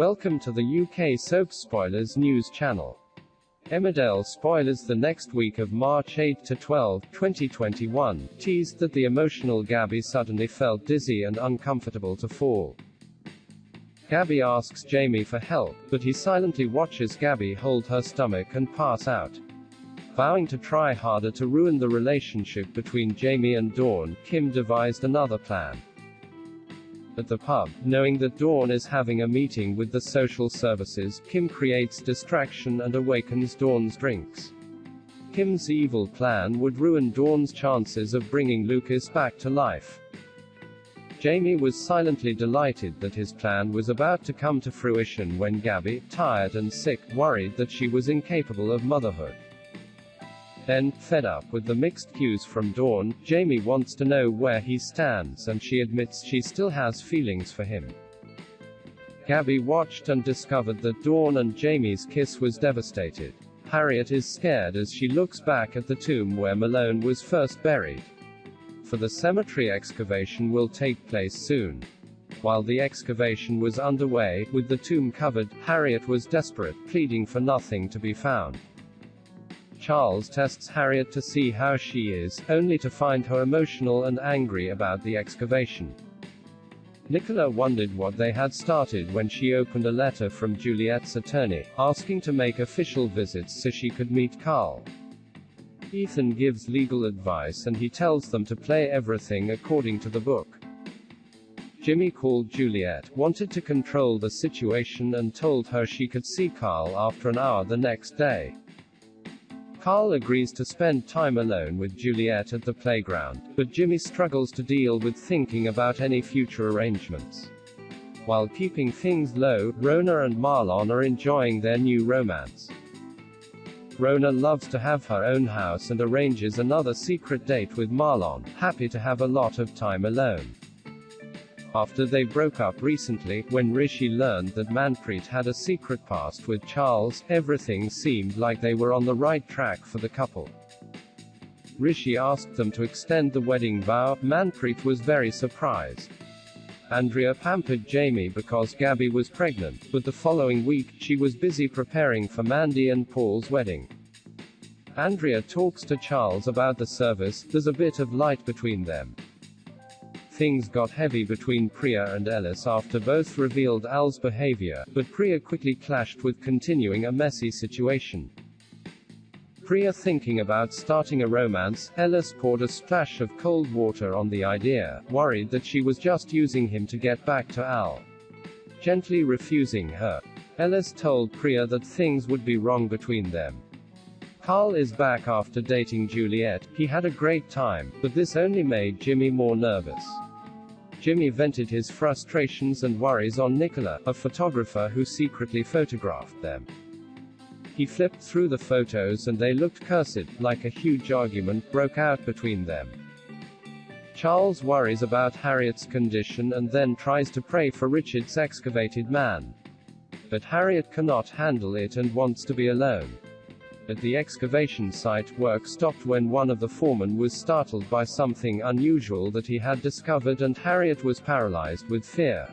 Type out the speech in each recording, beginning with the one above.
Welcome to the UK Soap Spoilers News channel. Emmerdale spoilers the next week of March 8 to 12, 2021, teased that the emotional Gabby suddenly felt dizzy and uncomfortable to fall. Gabby asks Jamie for help, but he silently watches Gabby hold her stomach and pass out. Vowing to try harder to ruin the relationship between Jamie and Dawn, Kim devised another plan. At the pub, knowing that Dawn is having a meeting with the social services, Kim creates distraction and awakens Dawn's drinks. Kim's evil plan would ruin Dawn's chances of bringing Lucas back to life. Jamie was silently delighted that his plan was about to come to fruition when Gabby, tired and sick, worried that she was incapable of motherhood. Then, fed up with the mixed cues from Dawn, Jamie wants to know where he stands and she admits she still has feelings for him. Gabby watched and discovered that Dawn and Jamie's kiss was devastated. Harriet is scared as she looks back at the tomb where Malone was first buried. For the cemetery excavation will take place soon. While the excavation was underway, with the tomb covered, Harriet was desperate, pleading for nothing to be found. Charles tests Harriet to see how she is, only to find her emotional and angry about the excavation. Nicola wondered what they had started when she opened a letter from Juliet's attorney, asking to make official visits so she could meet Carl. Ethan gives legal advice and he tells them to play everything according to the book. Jimmy called Juliet, wanted to control the situation and told her she could see Carl after an hour the next day. Carl agrees to spend time alone with Juliet at the playground, but Jimmy struggles to deal with thinking about any future arrangements. While keeping things low, Rona and Marlon are enjoying their new romance. Rona loves to have her own house and arranges another secret date with Marlon, happy to have a lot of time alone. After they broke up recently, when Rishi learned that Manpreet had a secret past with Charles, everything seemed like they were on the right track for the couple. Rishi asked them to extend the wedding vow. Manpreet was very surprised. Andrea pampered Jamie because Gabby was pregnant, but the following week, she was busy preparing for Mandy and Paul's wedding. Andrea talks to Charles about the service. There's a bit of light between them. Things got heavy between Priya and Ellis after both revealed Al's behavior, but Priya quickly clashed with continuing a messy situation. Priya thinking about starting a romance, Ellis poured a splash of cold water on the idea, worried that she was just using him to get back to Al. Gently refusing her. Ellis told Priya that things would be wrong between them. Carl is back after dating Juliet. He had a great time, but this only made Jimmy more nervous. Jimmy vented his frustrations and worries on Nicola, a photographer who secretly photographed them. He flipped through the photos and they looked cursed, like a huge argument broke out between them. Charles worries about Harriet's condition and then tries to pray for Richard's excavated man. But Harriet cannot handle it and wants to be alone. At the excavation site, work stopped when one of the foremen was startled by something unusual that he had discovered and Harriet was paralyzed with fear.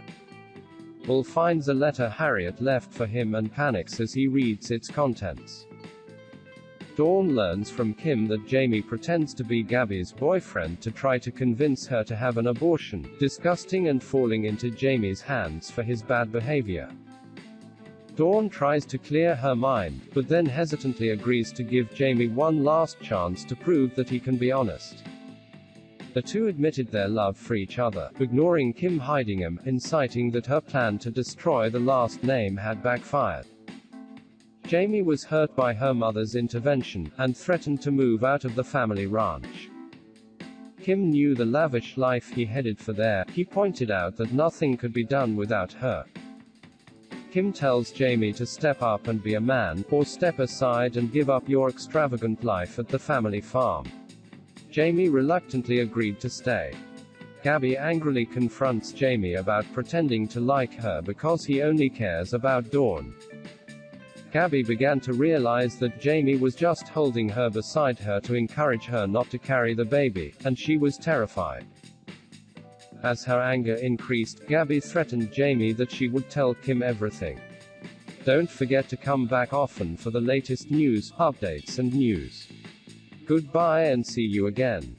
Paul finds a letter Harriet left for him and panics as he reads its contents. Dawn learns from Kim that Jamie pretends to be Gabby's boyfriend to try to convince her to have an abortion, disgusting and falling into Jamie's hands for his bad behavior. Dawn tries to clear her mind, but then hesitantly agrees to give Jamie one last chance to prove that he can be honest. The two admitted their love for each other, ignoring Kim hiding him, inciting that her plan to destroy the last name had backfired. Jamie was hurt by her mother's intervention, and threatened to move out of the family ranch. Kim knew the lavish life he headed for there. He pointed out that nothing could be done without her. Kim tells Jamie to step up and be a man, or step aside and give up your extravagant life at the family farm. Jamie reluctantly agreed to stay. Gabby angrily confronts Jamie about pretending to like her because he only cares about Dawn. Gabby began to realize that Jamie was just holding her beside her to encourage her not to carry the baby, and she was terrified. As her anger increased, Gabby threatened Jamie that she would tell Kim everything. Don't forget to come back often for the latest news, updates and news. Goodbye and see you again.